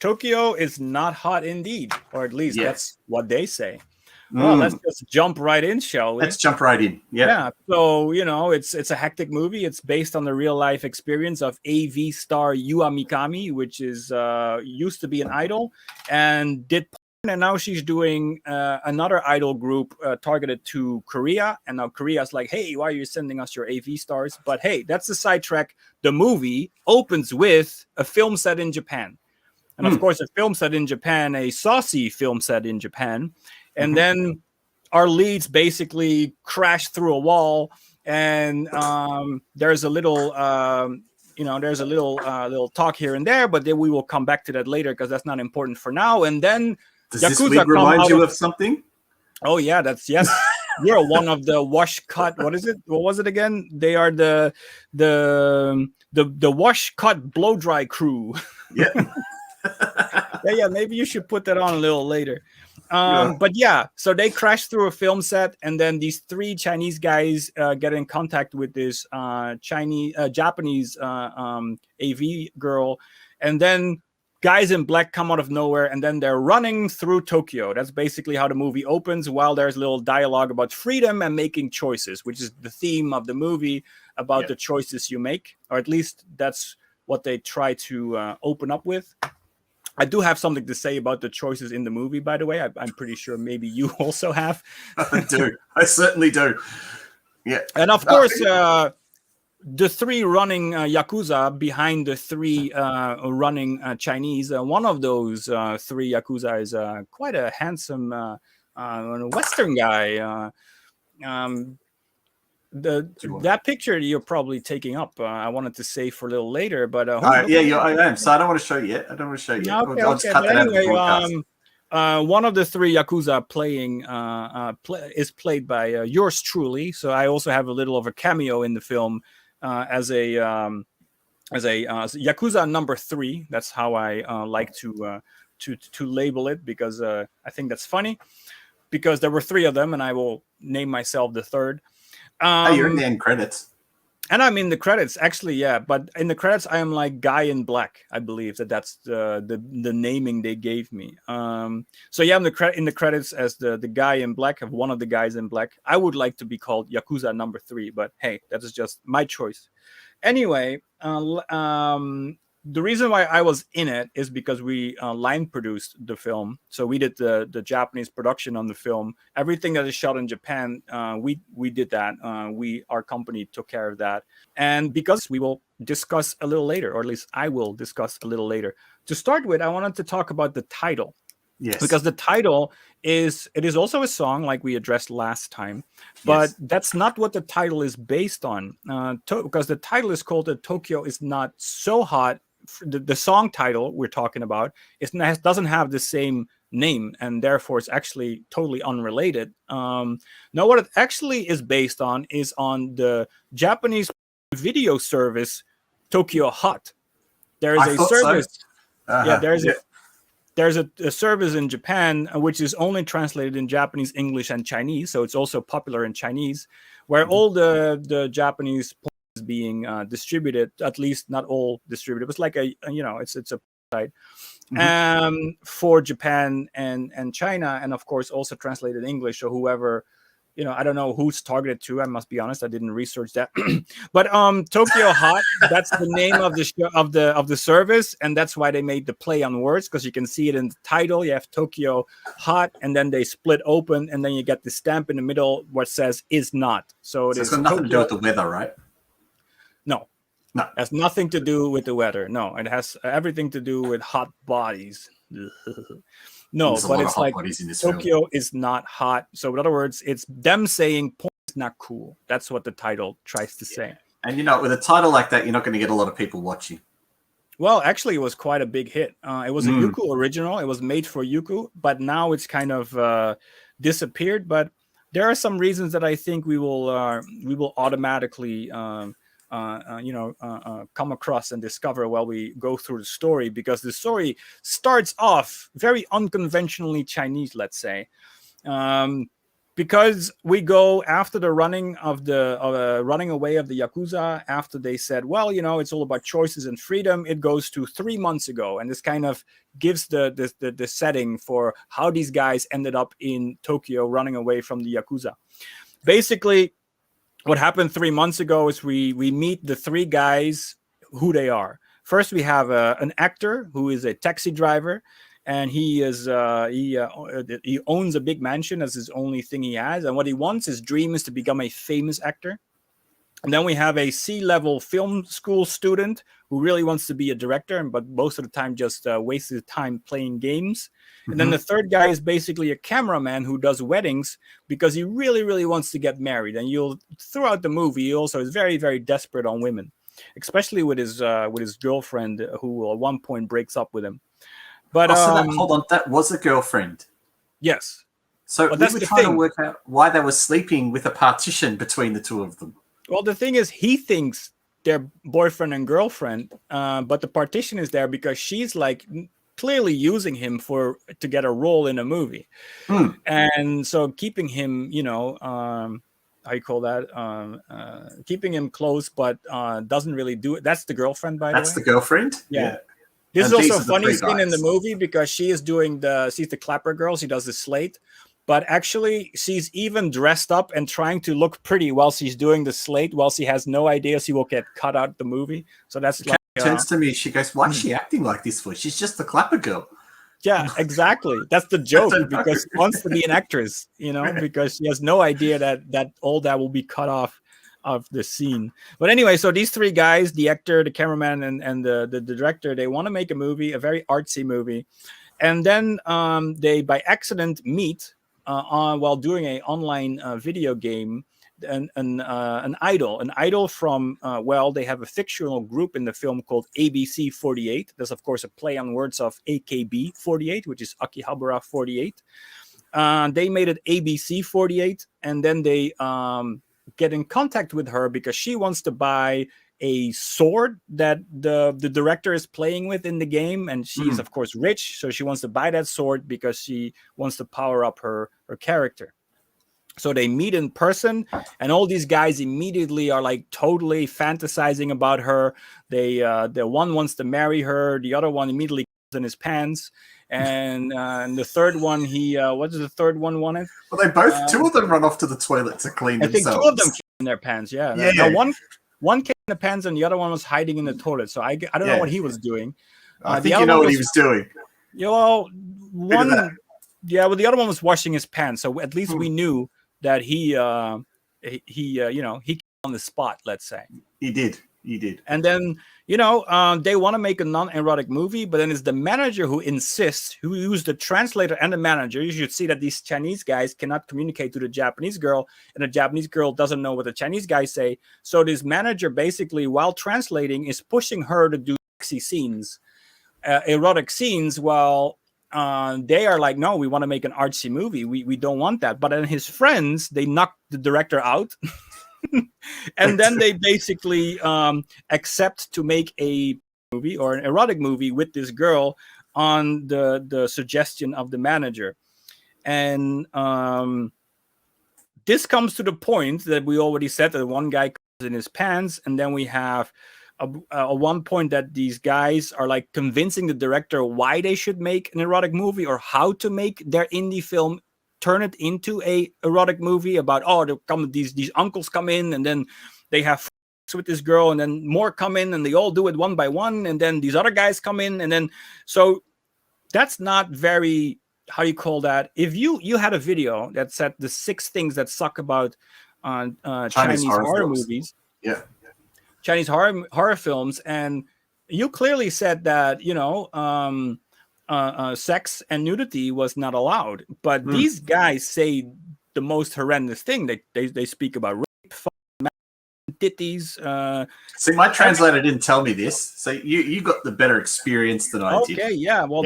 Tokyo is not hot indeed, or at least that's what they say. Well, let's just jump right in, shall we? Let's jump right in. Yeah. So, it's a hectic movie. It's based on the real life experience of AV star Yua Mikami, which is used to be an idol and did porn, and now she's doing another idol group targeted to Korea. And now Korea's like, hey, why are you sending us your AV stars? But hey, that's the sidetrack. The movie opens with a film set in Japan. And of course, a film set in Japan, a saucy film set in Japan. And then our leads basically crash through a wall, and there's a little, little talk here and there, but then we will come back to that later because that's not important for now. And then does this week remind you of something? Oh yeah, yes. You're one of the wash cut. What is it? What was it again? They are the wash cut blow dry crew. Yeah. yeah. Maybe you should put that on a little later. But yeah, so they crash through a film set, and then these three Chinese guys get in contact with this Japanese AV girl, and then guys in black come out of nowhere, and then they're running through Tokyo. That's basically how the movie opens, while there's a little dialogue about freedom and making choices, which is the theme of the movie, about the choices you make, or at least that's what they try to open up with. I do have something to say about the choices in the movie, by the way. I'm pretty sure maybe you also have. I do. I certainly do. Yeah. And of course, the three running Yakuza behind the three running Chinese, one of those three Yakuza is quite a handsome Western guy. That picture you're probably taking up, I wanted to say for a little later, but I am. So I don't want to show you yet. Okay. I'll just cut that out of the broadcast. One of the three Yakuza playing is played by yours truly. So I also have a little of a cameo in the film as a Yakuza number 3. That's how I like to label it, because I think that's funny, because there were 3 of them, and I will name myself the third. You're in the end credits. And I'm in the credits, actually, yeah. But in the credits, I am like Guy in Black. I believe that's the naming they gave me. So yeah, I'm in the credits as the guy in black, of one of the guys in black. I would like to be called Yakuza number 3, but hey, that is just my choice. Anyway, the reason why I was in it is because we line produced the film. So we did the Japanese production on the film. Everything that is shot in Japan, we did that. Our company took care of that. And because we will discuss a little later, or at least I will discuss a little later. To start with, I wanted to talk about the title. Yes. Because the title is also a song, like we addressed last time, but that's not what the title is based on. Because the title is called Tokyo is Not So Hot. The song title we're talking about doesn't have the same name, and therefore it's actually totally unrelated. Now, what it actually is based on is on the Japanese video service Tokyo Hot. There is a service. So. There's a service in Japan which is only translated in Japanese, English, and Chinese. So it's also popular in Chinese, where all the Japanese is being distributed. At least not all distributed. It's like it's a site for Japan and China, and of course also translated English. So whoever. I don't know who's targeted to. I must be honest, I didn't research that. But Tokyo Hot, that's the name of the show, of the service, and that's why they made the play on words, because you can see it in the title. You have Tokyo Hot, and then they split open, and then you get the stamp in the middle what says is not. So it's got nothing to do with the weather, right? No. It has nothing to do with the weather. No, it has everything to do with hot bodies. No, but it's like Tokyo is not hot. So in other words, it's them saying porn is not cool. That's what the title tries to say. And with a title like that, you're not going to get a lot of people watching. Well, actually, it was quite a big hit. It was a Youku original. It was made for Youku, but now it's kind of disappeared. But there are some reasons that I think we will automatically come across and discover while we go through the story, because the story starts off very unconventionally Chinese, let's say, because we go after the running away of the Yakuza, after they said, well, it's all about choices and freedom, it goes to 3 months ago. And this kind of gives the setting for how these guys ended up in Tokyo running away from the Yakuza. Basically, what happened 3 months ago is we meet the three guys, who they are. First, we have an actor who is a taxi driver. And he owns a big mansion as his only thing he has. And what he wants, his dream is to become a famous actor. And then we have a C-level film school student who really wants to be a director, but most of the time just wastes his time playing games. Mm-hmm. And then the third guy is basically a cameraman who does weddings because he really, really wants to get married. And throughout the movie, he also is very, very desperate on women, especially with his girlfriend, who at one point breaks up with him. But hold on, that was a girlfriend. Yes. So we were trying to work out why they were sleeping with a partition between the two of them. Well, the thing is, he thinks they're boyfriend and girlfriend, but the partition is there because she's like clearly using him to get a role in a movie, and so keeping him, how you call that? Keeping him close, but doesn't really do it. That's the girlfriend, by the way. That's the girlfriend. Yeah. This is also a funny scene in the movie because she's the clapper girl. She does the slate, but actually she's even dressed up and trying to look pretty while she's doing the slate, while she has no idea she will get cut out the movie. So that's like turns to me. She goes, "Why is she acting like this for? She's just the clapper girl." Yeah, exactly. That's the joke because she wants to be an actress, because she has no idea that all that will be cut off of the scene. But anyway, so these three guys, the actor, the cameraman, and the director, they want to make a movie, a very artsy movie. And then they by accident meet while doing an online video game an idol from they have a fictional group in the film called ABC 48. There's of course a play on words of AKB 48, which is Akihabara 48. They made it ABC 48, and then they get in contact with her because she wants to buy a sword that the director is playing with in the game, and she's of course rich, so she wants to buy that sword because she wants to power up her character. So they meet in person, and all these guys immediately are like totally fantasizing about her. The one wants to marry her, the other one immediately in his pants, and the third one, what does the third one wanted? Well, they both two of them run off to the toilet to clean themselves. I think two of them came in their pants. Yeah. Now, one came in the pants, and the other one was hiding in the toilet. So I don't know what he was doing. I think you know what he was doing. Well, the other one was washing his pants. So at least we knew that he on the spot. Let's say he did. And then, they want to make a non-erotic movie, but then it's the manager who insists, who's the translator and the manager. You should see that these Chinese guys cannot communicate to the Japanese girl, and the Japanese girl doesn't know what the Chinese guys say. So this manager basically, while translating, is pushing her to do sexy scenes, erotic scenes, while they are like, no, we want to make an artsy movie. We don't want that. But then his friends, they knock the director out. And then they basically accept to make a movie or an erotic movie with this girl on the suggestion of the manager. And this comes to the point that we already said that one guy comes in his pants, and then we have at one point that these guys are like convincing the director why they should make an erotic movie or how to make their indie film turn it into a erotic movie about, these uncles come in and then they have sex with this girl, and then more come in and they all do it one by one, and then these other guys come in, and then so that's not very, how you call that? If you had a video that said the 6 things that suck about Chinese horror movies, Chinese horror films, and you clearly said that sex and nudity was not allowed, but these guys say the most horrendous thing. They speak about rape, titties. See, my translator didn't tell me this, so you got the better experience than I did. Okay, yeah. Well,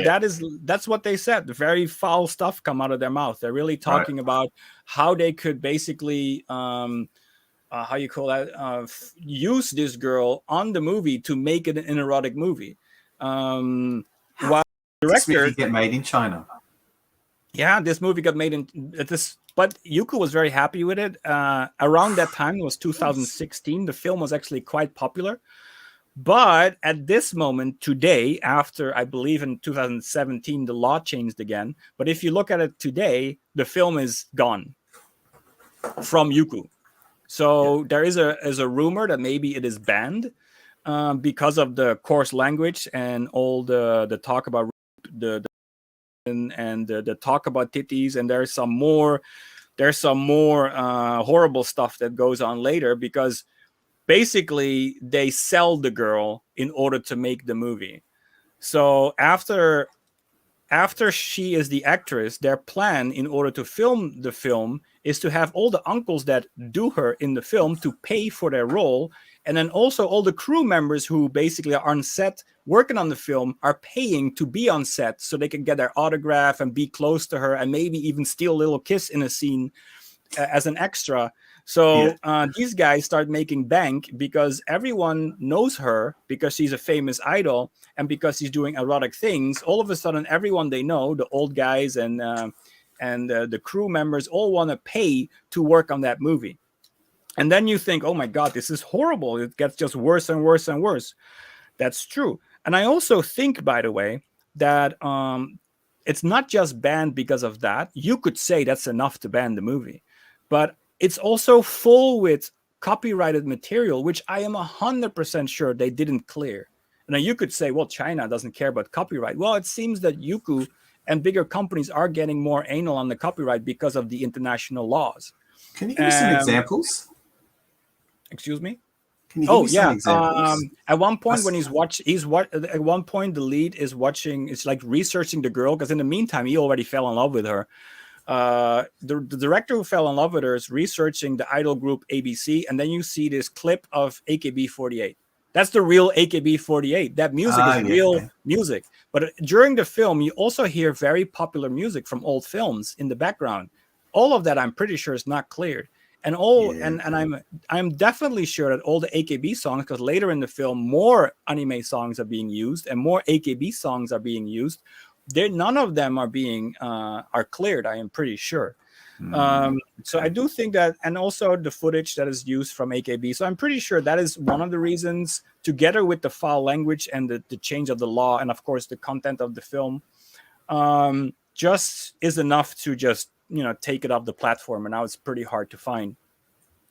that's what they said. The very foul stuff come out of their mouth. They're really talking about how they could basically, how you call that, use this girl on the movie to make it an erotic movie. While director get made in China. Yeah, this movie got made in this, but Yuko was very happy with it. Around that time, it was 2016. The film was actually quite popular. But at this moment, today, after I believe in 2017, the law changed again. But if you look at it today, the film is gone from Yuku. So there is a rumor that maybe it is banned because of the coarse language and all the talk about the and the talk about titties, and there's some more horrible stuff that goes on later, because basically they sell the girl in order to make the movie. So after she is the actress, their plan in order to film the film is to have all the uncles that do her in the film to pay for their role. And then also all the crew members who basically are on set working on the film are paying to be on set so they can get their autograph and be close to her and maybe even steal a little kiss in a scene as an extra. So these guys start making bank because everyone knows her because she's a famous idol and because she's doing erotic things. All of a sudden, everyone they know, the old guys and the crew members, all want to pay to work on that movie. And then you think, oh my God, this is horrible. It gets just worse and worse and worse. That's true. And I also think, by the way, that it's not just banned because of that. You could say that's enough to ban the movie. But it's also full with copyrighted material, which I am 100% sure they didn't clear. Now, you could say, well, China doesn't care about copyright. Well, it seems that Youku and bigger companies are getting more anal on the copyright because of the international laws. Can you give me some examples? Excuse me? Can you give me some examples? At one point when at one point the lead is watching, it's like researching the girl, because in the meantime, he already fell in love with her. The director who fell in love with her is researching the idol group ABC, and then you see this clip of AKB48. That's the real AKB48. That music is real music. But during the film, you also hear very popular music from old films in the background. All of that, I'm pretty sure, is not cleared. And I'm definitely sure that all the AKB songs, because later in the film, more anime songs are being used and more AKB songs are being used. None of them are being are cleared. I am pretty sure. So I do think that, and also the footage that is used from AKB. So I'm pretty sure that is one of the reasons, together with the foul language and the change of the law, and of course the content of the film, just is enough to just take it off the platform. And now it's pretty hard to find.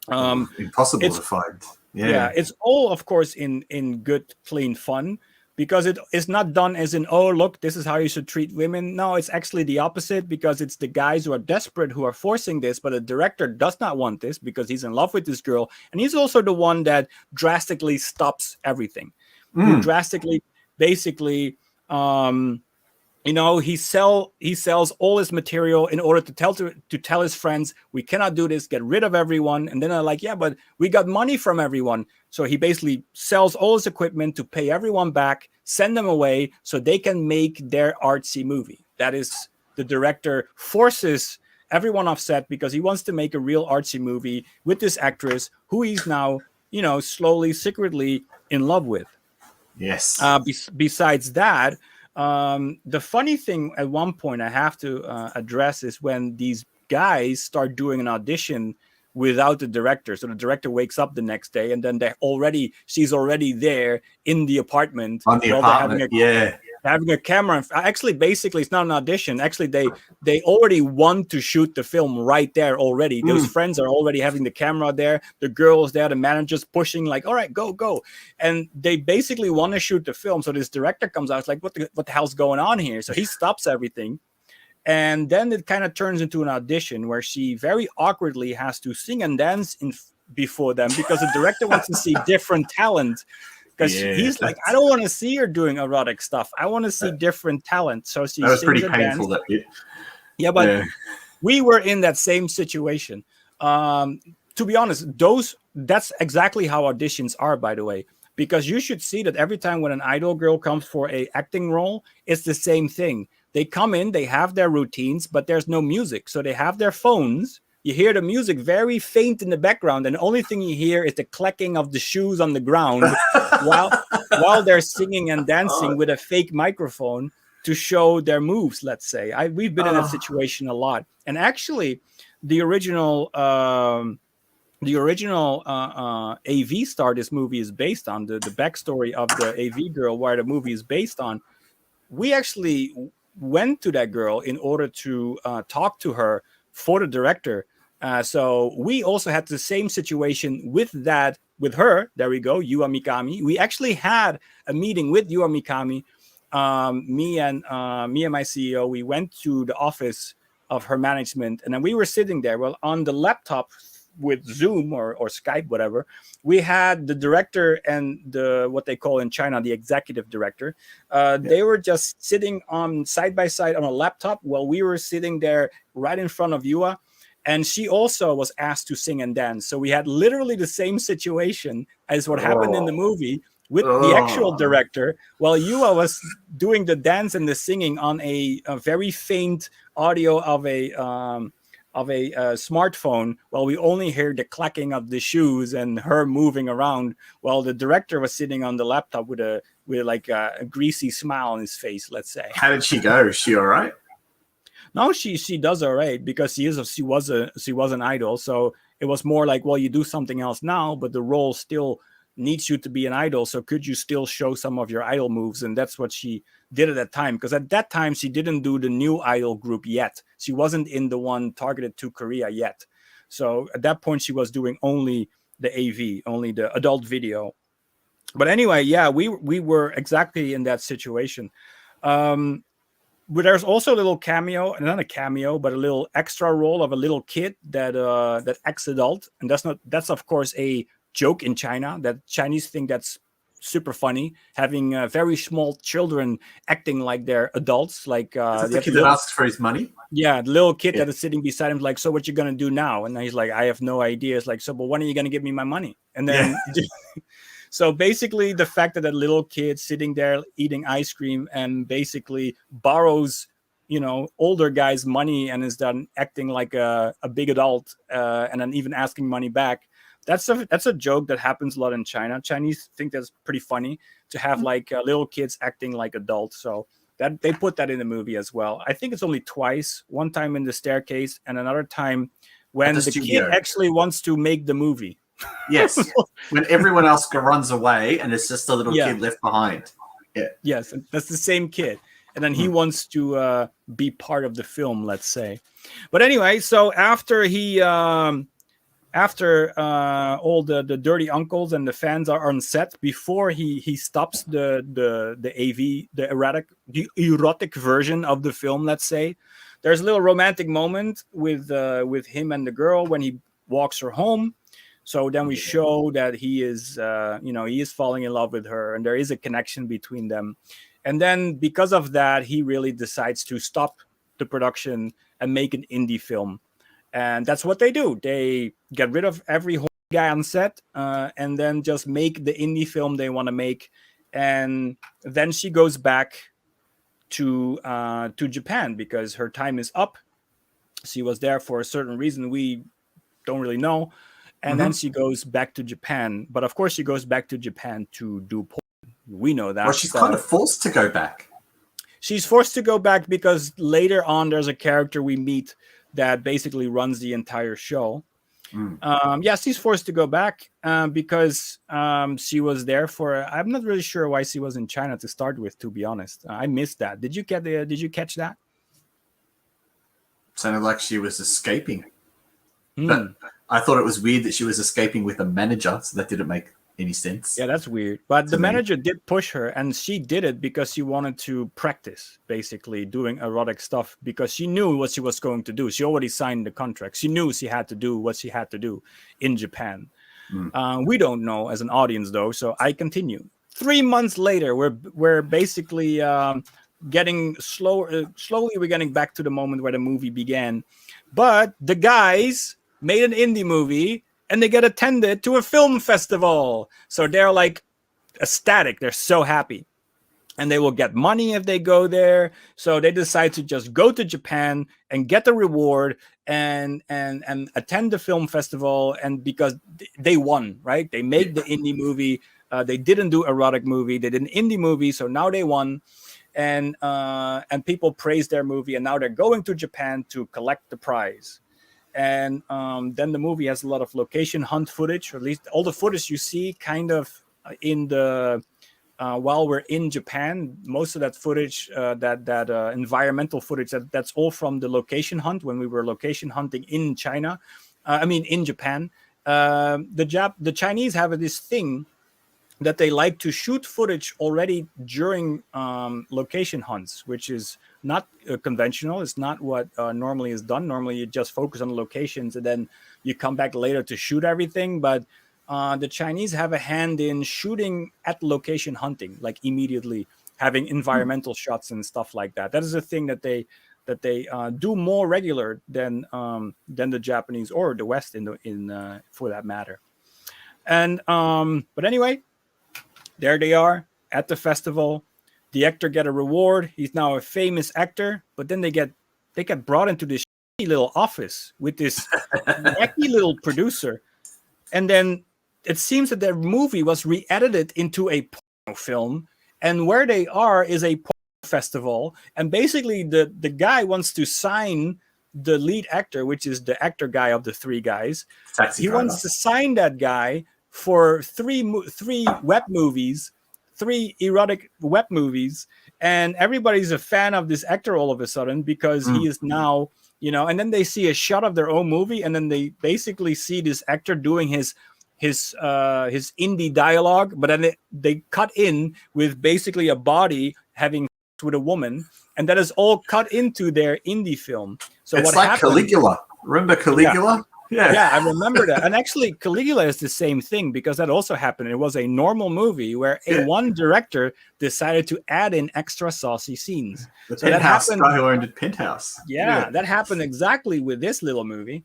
Impossible to find. Yeah, it's all, of course, in good, clean fun. Because it is not done as in, oh, look, this is how you should treat women. No, it's actually the opposite, because it's the guys who are desperate who are forcing this, but the director does not want this because he's in love with this girl. And he's also the one that drastically stops everything. Who drastically, basically, he sells all his material in order to tell his friends, we cannot do this, get rid of everyone. And then they're like, yeah, but we got money from everyone. So he basically sells all his equipment to pay everyone back, send them away so they can make their artsy movie. That is, the director forces everyone offset because he wants to make a real artsy movie with this actress who he's now, slowly, secretly in love with. Yes. Besides that, the funny thing at one point I have to address is when these guys start doing an audition without the director. So the director wakes up the next day and then she's already there in the apartment. On the apartment, having a camera. Actually, basically, it's not an audition. Actually, they already want to shoot the film right there already. Those friends are already having the camera there. The girls there, the manager's pushing like, all right, go. And they basically want to shoot the film. So this director comes out, it's like, what the hell's going on here? So he stops everything. And then it kind of turns into an audition where she very awkwardly has to sing and dance before them because the director wants to see different talent. Because he's like, I don't want to see her doing erotic stuff. I want to see different talent. So she sings pretty and painful. That bit. Yeah, but we were in that same situation. To be honest, that's exactly how auditions are, by the way. Because you should see that every time when an idol girl comes for a acting role, it's the same thing. They come in, they have their routines, but there's no music. So they have their phones. You hear the music very faint in the background, and the only thing you hear is the clicking of the shoes on the ground while they're singing and dancing with a fake microphone. to show their moves. Let's say we've been in that situation a lot. And actually, the original AV star this movie is based on, the backstory of the AV girl, where the movie is based on. We actually went to that girl in order to talk to her for the director. So we also had the same situation with her. There we go, Yua Mikami. We actually had a meeting with Yua Mikami. Me and my CEO, we went to the office of her management, and then we were sitting there. Well, on the laptop with Zoom or Skype, whatever, we had the director and what they call in China the executive director. They were just sitting on side by side on a laptop while we were sitting there right in front of Yua. And she also was asked to sing and dance. So we had literally the same situation as what happened in the movie with the actual director, while Yua was doing the dance and the singing on a very faint audio of a smartphone, while we only hear the clacking of the shoes and her moving around, while the director was sitting on the laptop with like a greasy smile on his face, let's say. How did she go? Is she all right? No, she does all right, because she was an idol. So it was more like, well, you do something else now, but the role still needs you to be an idol. So could you still show some of your idol moves? And that's what she did at that time, because at that time she didn't do the new idol group yet. She wasn't in the one targeted to Korea yet. So at that point she was doing only the AV, only the adult video. But anyway, yeah, we were exactly in that situation. But there's also a little cameo, not a cameo, but a little extra role of a little kid that acts adult, and that's of course a joke in China. That Chinese think that's super funny, having very small children acting like they're adults. Like is the kid that asks for his money? Yeah, the little kid that is sitting beside him, like, so what you gonna do now? And he's like, I have no idea. It's like, so, but when are you gonna give me my money? And then. So basically, the fact that that little kid sitting there eating ice cream and basically borrows, older guys' money and is done acting like a big adult, and then even asking money back. That's a joke that happens a lot in China. Chinese think that's pretty funny to have like little kids acting like adults. So that they put that in the movie as well. I think it's only twice. One time in the staircase, and another time when the kid actually wants to make the movie. Yes, when everyone else runs away and it's just a little kid left behind. Yeah. Yes, that's the same kid, and then he wants to be part of the film, let's say. But anyway, so after all the dirty uncles and the fans are on set, before he stops the AV, the erotic version of the film, let's say, there's a little romantic moment with him and the girl when he walks her home. So then we show that he is, he is falling in love with her, and there is a connection between them. And then because of that, he really decides to stop the production and make an indie film. And that's what they do. They get rid of every guy on set, and then just make the indie film they want to make. And then she goes back to Japan because her time is up. She was there for a certain reason we don't really know. And then she goes back to Japan. But of course, she goes back to Japan to do porn. We know that. Well, she's kind of forced to go back. She's forced to go back because later on, there's a character we meet that basically runs the entire show. She's forced to go back because she was there for. I'm not really sure why she was in China to start with. To be honest, I missed that. Did you catch that? Sounded like she was escaping. But I thought it was weird that she was escaping with a manager, so that didn't make any sense. Yeah, that's weird. But the manager did push her, and she did it because she wanted to practice, basically, doing erotic stuff, because she knew what she was going to do. She already signed the contract. She knew she had to do what she had to do in Japan. We don't know as an audience, though, so I continue. 3 months later, we're basically getting slowly we're getting back to the moment where the movie began. But the guys made an indie movie and they get attended to a film festival. So they're like ecstatic. They're so happy. And they will get money if they go there. So they decide to just go to Japan and get the reward and attend the film festival. And because they won, right? They made the indie movie. They didn't do erotic movie. They did an indie movie. So now they won. and people praise their movie, and now they're going to Japan to collect the prize. And then the movie has a lot of location hunt footage, or at least all the footage you see kind of in the while we're in Japan. Most of that footage, that environmental footage, that's all from the location hunt when we were location hunting in China. In Japan. The Chinese have this thing that they like to shoot footage already during location hunts, which is not conventional. It's not what normally is done. Normally, you just focus on locations and then you come back later to shoot everything. But the Chinese have a hand in shooting at location hunting, like immediately having environmental shots and stuff like that. That is a thing that they do more regular than the Japanese or the West in for that matter. And but anyway, there they are at the festival. The actor get a reward. He's now a famous actor, but then they get brought into this shitty little office with this wacky little producer, and then it seems that their movie was re-edited into a porno film, and where they are is a porno festival, and basically the guy wants to sign the lead actor, which is the actor guy of the three guys. He wants to sign that guy for three web movies, 3 erotic web movies, and everybody's a fan of this actor all of a sudden because he is now, and then they see a shot of their own movie, and then they basically see this actor doing his indie dialogue, but then they cut in with basically a body having with a woman, and that is all cut into their indie film. So it's what like happened, Caligula. Remember Caligula? Yeah, I remember that. And actually, Caligula is the same thing because that also happened. It was a normal movie where one director decided to add in extra saucy scenes. The Penthouse guy who owned Penthouse. Yeah, that happened exactly with this little movie.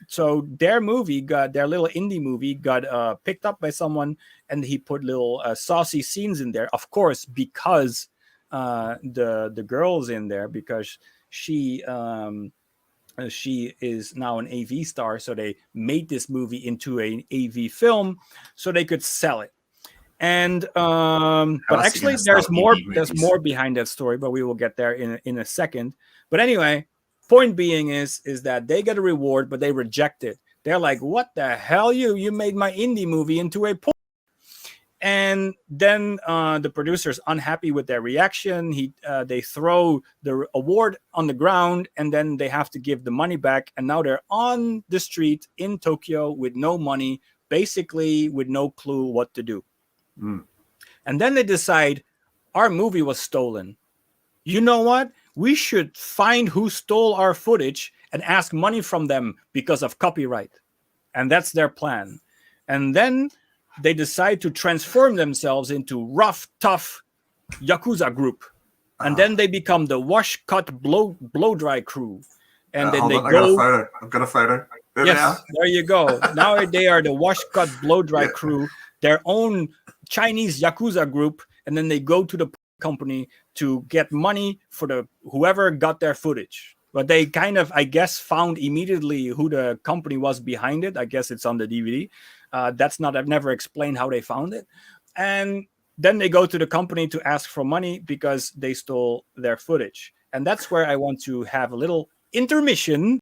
So their little indie movie got picked up by someone, and he put little saucy scenes in there. Of course, because the girl's in there, because she is now an AV star, so they made this movie into an AV film so they could sell it. And but actually there's more behind that story, but we will get there in a second. But anyway, point being is that they get a reward, but they reject it. They're like, what the hell, you made my indie movie into a porn. And then the producer's unhappy with their reaction. They throw the award on the ground, and then they have to give the money back. And now they're on the street in Tokyo with no money, basically with no clue what to do. And then they decide, our movie was stolen. You know what? We should find who stole our footage and ask money from them because of copyright. And that's their plan. And then they decide to transform themselves into rough, tough Yakuza group. And then they become the wash, cut, blow dry crew. And then they go. I've got a photo. Yes, there you go. Now they are the wash, cut, blow dry crew, their own Chinese Yakuza group. And then they go to the company to get money for whoever got their footage. But they kind of, I guess, found immediately who the company was behind it. I guess it's on the DVD. I've never explained how they found it. And then they go to the company to ask for money because they stole their footage. And that's where I want to have a little intermission